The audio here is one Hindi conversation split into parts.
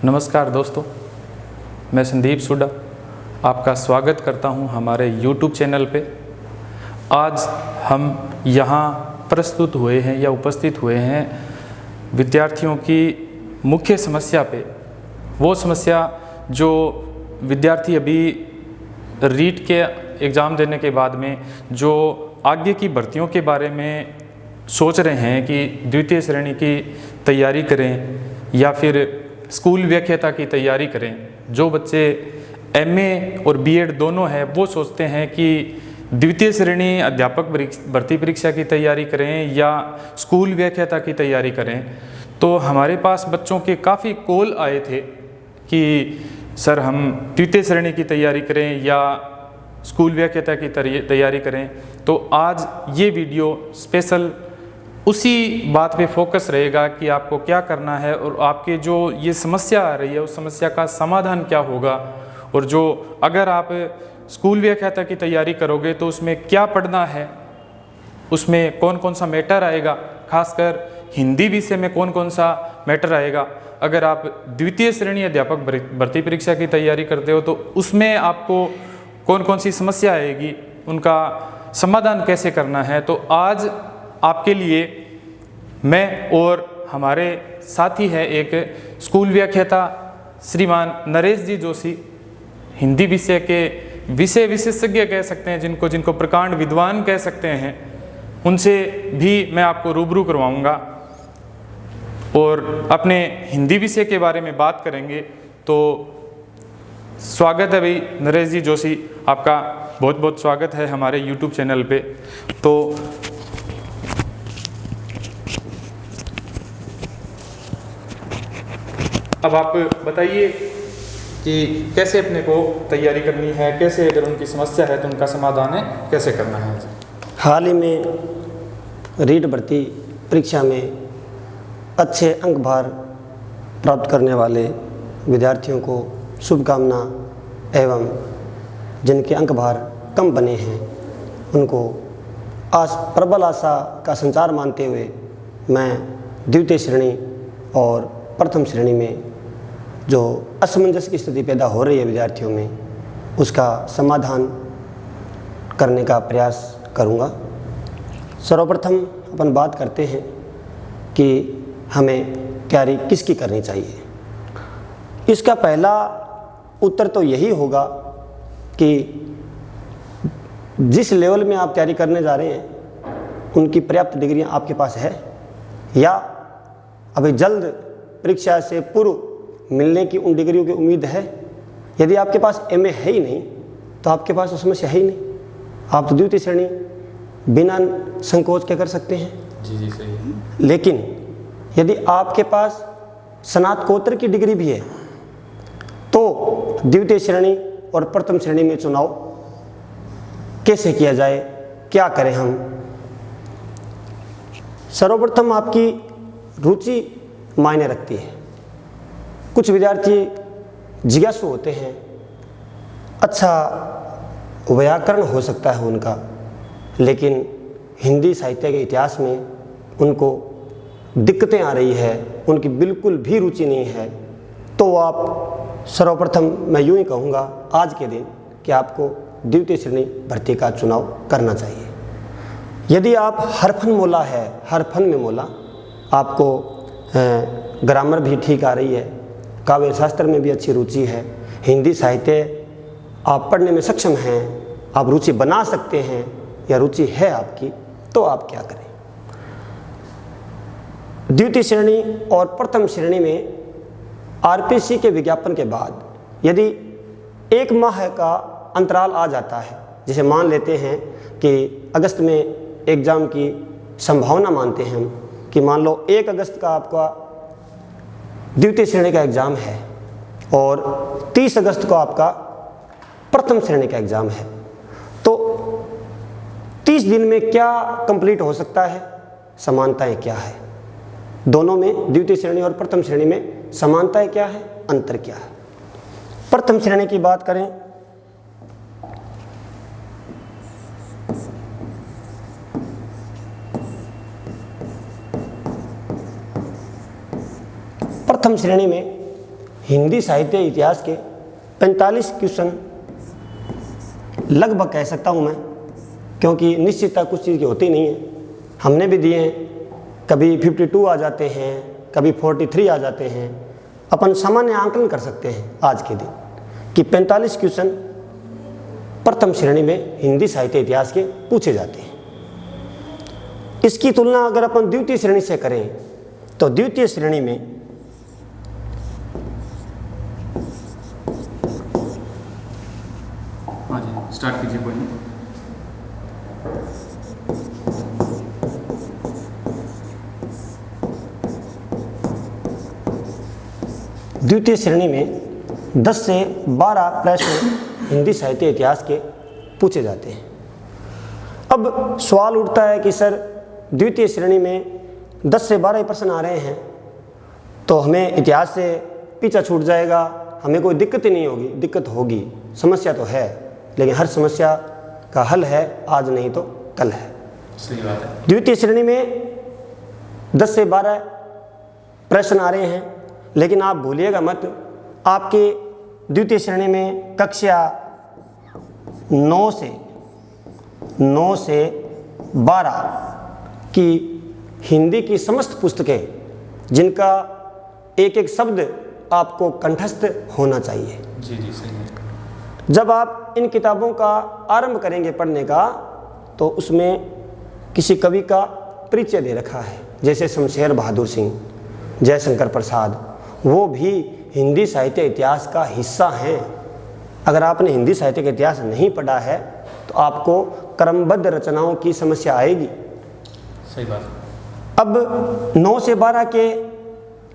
नमस्कार दोस्तों, मैं संदीप सुडा आपका स्वागत करता हूं हमारे YouTube चैनल पे। आज हम यहाँ प्रस्तुत हुए हैं या उपस्थित हुए हैं विद्यार्थियों की मुख्य समस्या पे। वो समस्या जो विद्यार्थी अभी रीट के एग्ज़ाम देने के बाद में जो आगे की भर्तियों के बारे में सोच रहे हैं कि द्वितीय श्रेणी की तैयारी करें या फिर स्कूल व्याख्याता की तैयारी करें। जो बच्चे MA और B.Ed दोनों हैं वो सोचते हैं कि द्वितीय श्रेणी अध्यापक भर्ती परीक्षा की तैयारी करें या स्कूल व्याख्याता की तैयारी करें। तो हमारे पास बच्चों के काफ़ी कॉल आए थे कि सर हम द्वितीय श्रेणी की तैयारी करें या स्कूल व्याख्याता की तैयारी करें। तो आज ये वीडियो स्पेशल उसी बात पे फोकस रहेगा कि आपको क्या करना है और आपके जो ये समस्या आ रही है उस समस्या का समाधान क्या होगा, और जो अगर आप स्कूल व्याख्याता की तैयारी करोगे तो उसमें क्या पढ़ना है, उसमें कौन कौन सा मैटर आएगा, खासकर हिंदी विषय में कौन कौन सा मैटर आएगा। अगर आप द्वितीय श्रेणी अध्यापक भर्ती परीक्षा की तैयारी करते हो तो उसमें आपको कौन कौन सी समस्या आएगी, उनका समाधान कैसे करना है। तो आज आपके लिए मैं और हमारे साथी है एक स्कूल व्याख्याता श्रीमान नरेश जी जोशी, हिंदी विषय के विषय विशेषज्ञ कह सकते हैं, जिनको प्रकांड विद्वान कह सकते हैं, उनसे भी मैं आपको रूबरू करवाऊंगा और अपने हिंदी विषय के बारे में बात करेंगे। तो स्वागत है भाई नरेश जी जोशी, आपका बहुत बहुत स्वागत है हमारे YouTube चैनल पे। तो अब आप बताइए कि कैसे अपने को तैयारी करनी है, कैसे अगर उनकी समस्या है तो उनका समाधान है कैसे करना है। हाल ही में रीट भर्ती परीक्षा में अच्छे अंक भार प्राप्त करने वाले विद्यार्थियों को शुभकामना एवं जिनके अंक भार कम बने हैं उनको प्रबल आशा का संचार मानते हुए मैं द्वितीय श्रेणी और प्रथम श्रेणी में जो असमंजस की स्थिति पैदा हो रही है विद्यार्थियों में, उसका समाधान करने का प्रयास करूंगा। सर्वप्रथम अपन बात करते हैं कि हमें तैयारी किसकी करनी चाहिए। इसका पहला उत्तर तो यही होगा कि जिस लेवल में आप तैयारी करने जा रहे हैं उनकी पर्याप्त डिग्रियां आपके पास है या अभी जल्द परीक्षा से पूर्व मिलने की उन डिग्रियों की उम्मीद है। यदि आपके पास MA है ही नहीं तो आपके पास वो समस्या है ही नहीं, आप तो द्वितीय श्रेणी बिना संकोच के कर सकते हैं। जी सही है। लेकिन यदि आपके पास स्नातकोत्तर की डिग्री भी है तो द्वितीय श्रेणी और प्रथम श्रेणी में चुनाव कैसे किया जाए, क्या करें हम। सर्वप्रथम आपकी रुचि मायने रखती है। कुछ विद्यार्थी जिज्ञासु होते हैं, अच्छा व्याकरण हो सकता है उनका, लेकिन हिंदी साहित्य के इतिहास में उनको दिक्कतें आ रही है, उनकी बिल्कुल भी रुचि नहीं है। तो आप सर्वप्रथम मैं यूँ ही कहूँगा आज के दिन कि आपको द्वितीय श्रेणी भर्ती का चुनाव करना चाहिए। यदि आप हर फन मोला है, हर फन में मोला, आपको ग्रामर भी ठीक आ रही है, काव्य शास्त्र में भी अच्छी रुचि है, हिंदी साहित्य आप पढ़ने में सक्षम हैं, आप रुचि बना सकते हैं या रुचि है आपकी, तो आप क्या करें। द्वितीय श्रेणी और प्रथम श्रेणी में RPC के विज्ञापन के बाद यदि 1 माह का अंतराल आ जाता है, जैसे मान लेते हैं कि अगस्त में एग्ज़ाम की संभावना मानते हैं हम कि मान लो 1 अगस्त का आपका द्वितीय श्रेणी का एग्ज़ाम है और 30 अगस्त को आपका प्रथम श्रेणी का एग्ज़ाम है, तो 30 दिन में क्या कंप्लीट हो सकता है, समानताएं क्या है दोनों में, द्वितीय श्रेणी और प्रथम श्रेणी में समानताएं क्या है, अंतर क्या है। प्रथम श्रेणी की बात करें प्रथम श्रेणी में हिंदी साहित्य इतिहास के 45 क्वेश्चन लगभग कह सकता हूँ मैं, क्योंकि निश्चितता कुछ चीज़ की होती नहीं है। हमने भी दिए हैं, कभी 52 आ जाते हैं, कभी 43 आ जाते हैं। अपन सामान्य आंकलन कर सकते हैं आज के दिन कि 45 क्वेश्चन प्रथम श्रेणी में हिंदी साहित्य इतिहास के पूछे जाते हैं। इसकी तुलना अगर अपन द्वितीय श्रेणी से करें तो द्वितीय श्रेणी में हाँ जी, स्टार्ट कीजिए। कोई नहीं। द्वितीय श्रेणी में 10 से 12 प्रश्न हिंदी साहित्य इतिहास के पूछे जाते हैं। अब सवाल उठता है कि सर द्वितीय श्रेणी में 10 से 12 प्रश्न आ रहे हैं तो हमें इतिहास से पीछा छूट जाएगा, हमें कोई दिक्कत ही नहीं होगी। दिक्कत होगी, समस्या तो है, लेकिन हर समस्या का हल है आज नहीं तो कल है। सही बात है। द्वितीय श्रेणी में 10 से 12 प्रश्न आ रहे हैं, लेकिन आप भूलिएगा मत, आपके द्वितीय श्रेणी में कक्षा 9 से 12 की हिंदी की समस्त पुस्तकें, जिनका एक एक शब्द आपको कंठस्थ होना चाहिए। जी जी, सही है। जब आप इन किताबों का आरंभ करेंगे पढ़ने का तो उसमें किसी कवि का परिचय दे रखा है, जैसे शमशेर बहादुर सिंह, जयशंकर प्रसाद, वो भी हिंदी साहित्य इतिहास का हिस्सा हैं। अगर आपने हिंदी साहित्य का इतिहास नहीं पढ़ा है तो आपको क्रमबद्ध रचनाओं की समस्या आएगी। सही बात। अब 9 से 12 के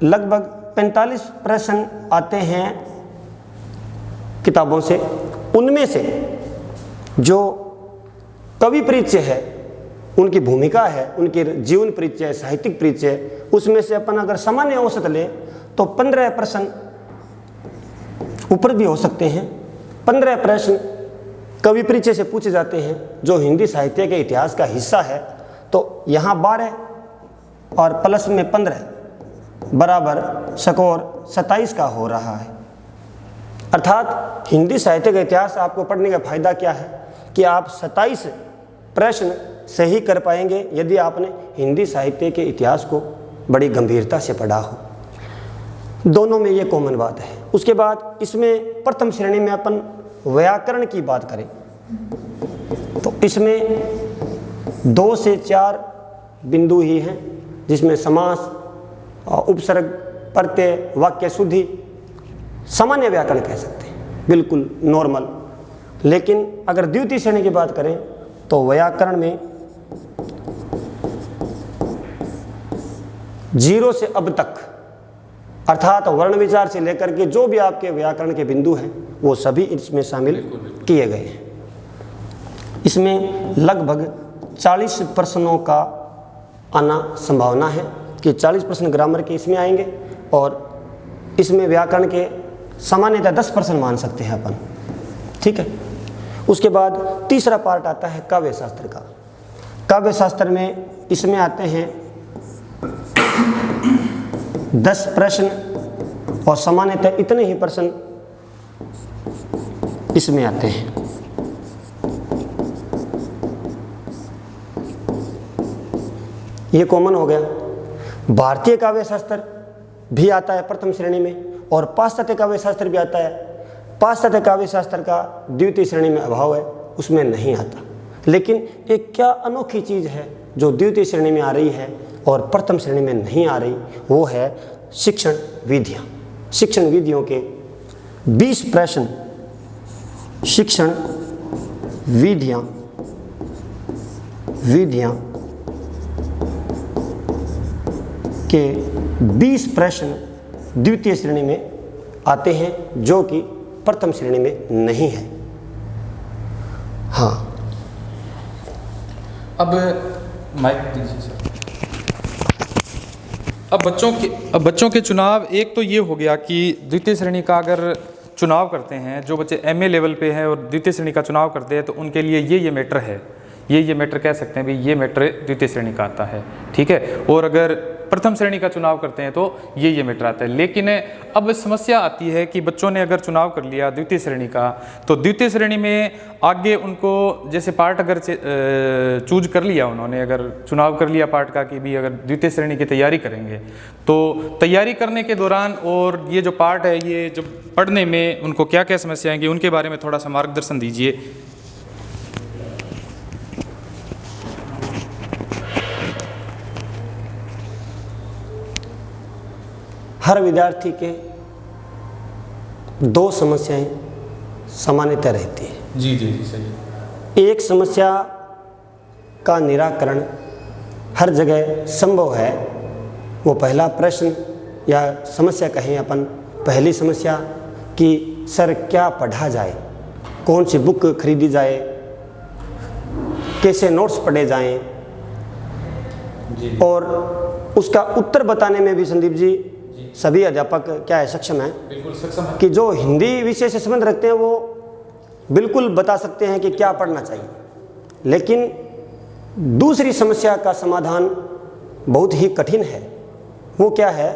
लगभग 45 प्रश्न आते हैं किताबों से। उनमें से जो कवि परिचय है, उनकी भूमिका है, उनके जीवन परिचय, साहित्यिक परिचय, उसमें से अपन अगर सामान्य औसत लें तो 15 प्रश्न ऊपर भी हो सकते हैं। 15 प्रश्न कवि परिचय से पूछे जाते हैं जो हिंदी साहित्य के इतिहास का हिस्सा है। तो यहाँ 12 और प्लस में 15 बराबर स्कोर 27 का हो रहा है। अर्थात हिंदी साहित्य का इतिहास आपको पढ़ने का फायदा क्या है कि आप 27 प्रश्न सही कर पाएंगे यदि आपने हिंदी साहित्य के इतिहास को बड़ी गंभीरता से पढ़ा हो। दोनों में ये कॉमन बात है। उसके बाद इसमें प्रथम श्रेणी में अपन व्याकरण की बात करें तो इसमें 2 से 4 बिंदु ही हैं, जिसमें समास, उपसर्ग, प्रत्यय, वाक्य शुद्धि, सामान्य व्याकरण कह सकते हैं, बिल्कुल नॉर्मल। लेकिन अगर द्वितीय श्रेणी की बात करें तो व्याकरण में 0 से अब तक, अर्थात वर्ण विचार से लेकर के जो भी आपके व्याकरण के बिंदु हैं वो सभी इसमें शामिल किए गए हैं। इसमें लगभग 40 प्रश्नों का आना संभावना है कि 40 प्रश्न ग्रामर के इसमें आएंगे और इसमें व्याकरण के सामान्यतः 10 प्रश्न मान सकते हैं अपन, ठीक है। उसके बाद तीसरा पार्ट आता है काव्य शास्त्र का। काव्य शास्त्र में इसमें आते हैं 10 प्रश्न और सामान्यतः इतने ही प्रश्न इसमें आते हैं। ये कॉमन हो गया। भारतीय काव्य शास्त्र भी आता है प्रथम श्रेणी में और पाश्चात्य काव्य शास्त्र भी आता है। पाश्चात्य काव्य शास्त्र का द्वितीय श्रेणी में अभाव है, उसमें नहीं आता। लेकिन एक क्या अनोखी चीज़ है जो द्वितीय श्रेणी में आ रही है और प्रथम श्रेणी में नहीं आ रही, वो है शिक्षण विधियाँ। शिक्षण विधियों के 20 प्रश्न, शिक्षण विधियाँ के 20 प्रश्न द्वितीय श्रेणी में आते हैं जो कि प्रथम श्रेणी में नहीं है। हाँ, अब माइक दीजिए सर। अब बच्चों के चुनाव, एक तो ये हो गया कि द्वितीय श्रेणी का अगर चुनाव करते हैं, जो बच्चे एमए लेवल पे हैं और द्वितीय श्रेणी का चुनाव करते हैं तो उनके लिए ये मैटर है, ये मैटर कह सकते हैं भी ये मैटर द्वितीय श्रेणी का आता है, ठीक है। और अगर प्रथम श्रेणी का चुनाव करते हैं तो ये मैटर आता है। लेकिन अब समस्या आती है कि बच्चों ने अगर चुनाव कर लिया द्वितीय श्रेणी का, तो द्वितीय श्रेणी में आगे उनको जैसे पार्ट अगर चूज कर लिया, उन्होंने अगर चुनाव कर लिया पार्ट का कि भी अगर द्वितीय श्रेणी की तैयारी करेंगे, तो तैयारी करने के दौरान और ये जो पार्ट है ये जो पढ़ने में उनको क्या क्या समस्या आएंगी, उनके बारे में थोड़ा सा मार्गदर्शन दीजिए। हर विद्यार्थी के दो समस्याएं सामान्यतः रहती है। जी जी जी सही। एक समस्या का निराकरण हर जगह संभव है, वो पहला प्रश्न या समस्या कहें अपन, पहली समस्या कि सर क्या पढ़ा जाए, कौन सी बुक खरीदी जाए, कैसे नोट्स पढ़े जाएं, और उसका उत्तर बताने में भी संदीप जी सभी अध्यापक क्या है सक्षम हैं, बिल्कुल सक्षम है कि जो हिंदी विषय से संबंध रखते हैं वो बिल्कुल बता सकते हैं कि क्या पढ़ना चाहिए। लेकिन दूसरी समस्या का समाधान बहुत ही कठिन है। वो क्या है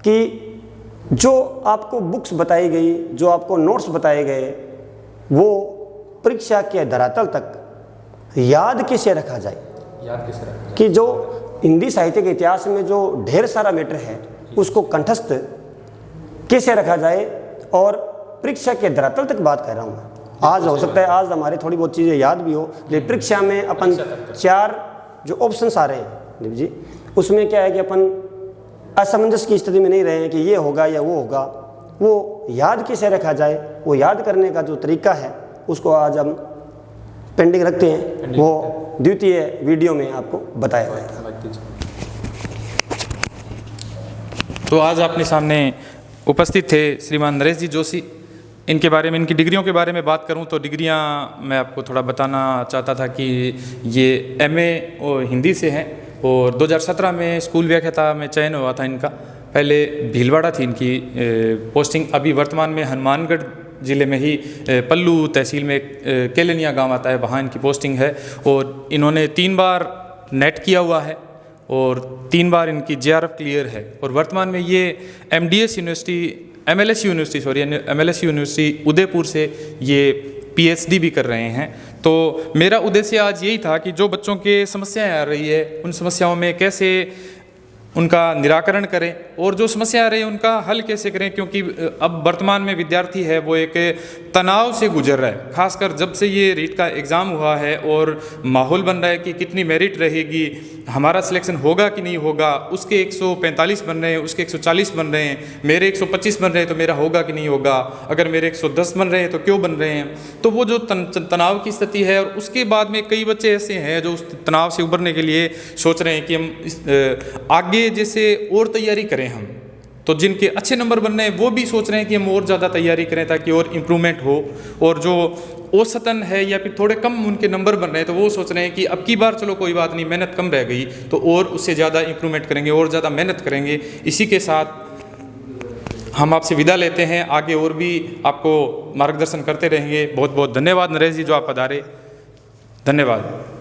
कि जो आपको बुक्स बताई गई, जो आपको नोट्स बताए गए, वो परीक्षा के धरातल तक याद कैसे रखा जाए। याद कैसे रखा जाए कि जो हिंदी साहित्य के इतिहास में जो ढेर सारा मैटर है उसको कंठस्थ कैसे रखा जाए, और परीक्षा के धरातल तक बात कर रहा हूँ मैं। आज हो सकता है आज हमारे थोड़ी बहुत चीज़ें याद भी हो, लेकिन परीक्षा में अपन 4 जो ऑप्शंस आ रहे हैं दीप जी, उसमें क्या है कि अपन असमंजस की स्थिति में नहीं रहे हैं कि ये होगा या वो होगा। वो याद कैसे रखा जाए, वो याद करने का जो तरीका है उसको आज हम पेंडिंग रखते हैं, वो द्वितीय वीडियो में आपको बताया जाएगा। तो आज अपने सामने उपस्थित थे श्रीमान नरेश जी जोशी। इनके बारे में, इनकी डिग्रियों के बारे में बात करूं तो डिग्रियां मैं आपको थोड़ा बताना चाहता था कि ये MA और हिंदी से हैं और 2017 में स्कूल व्याख्याता में चयन हुआ था इनका। पहले भीलवाड़ा थी इनकी पोस्टिंग, अभी वर्तमान में हनुमानगढ़ ज़िले में ही पल्लू तहसील में केलनिया गांव आता है, वहाँ इनकी पोस्टिंग है। और इन्होंने 3 बार नेट किया हुआ है और 3 बार इनकी JRF क्लियर है। और वर्तमान में ये MLS यूनिवर्सिटी उदयपुर से ये PhD भी कर रहे हैं। तो मेरा उद्देश्य आज यही था कि जो बच्चों के समस्याएं आ रही है उन समस्याओं में कैसे उनका निराकरण करें और जो समस्या आ रही है उनका हल कैसे करें, क्योंकि अब वर्तमान में विद्यार्थी है वो एक तनाव से गुजर रहा है। खासकर जब से ये रीट का एग्ज़ाम हुआ है और माहौल बन रहा है कि कितनी मेरिट रहेगी, हमारा सिलेक्शन होगा कि नहीं होगा, उसके 145 बन रहे हैं, उसके 140 बन रहे हैं, मेरे 125 बन रहे हैं तो मेरा होगा कि नहीं होगा, अगर मेरे 110 बन रहे हैं तो क्यों बन रहे हैं। तो वो जो तनाव की स्थिति है, और उसके बाद में कई बच्चे ऐसे हैं जो उस तनाव से उभरने के लिए सोच रहे हैं कि हम आगे जैसे और तैयारी करें हम, तो जिनके अच्छे नंबर बन रहे हैं वो भी सोच रहे हैं कि हम और ज़्यादा तैयारी करें ताकि और इम्प्रूवमेंट हो, और जो औसतन है या फिर थोड़े कम उनके नंबर बन रहे हैं तो वो सोच रहे हैं कि अब की बार चलो कोई बात नहीं, मेहनत कम रह गई तो और उससे ज़्यादा इम्प्रूवमेंट करेंगे और ज़्यादा मेहनत करेंगे। इसी के साथ हम आपसे विदा लेते हैं, आगे और भी आपको मार्गदर्शन करते रहेंगे। बहुत बहुत धन्यवाद नरेश जी जो आप पधारे, धन्यवाद।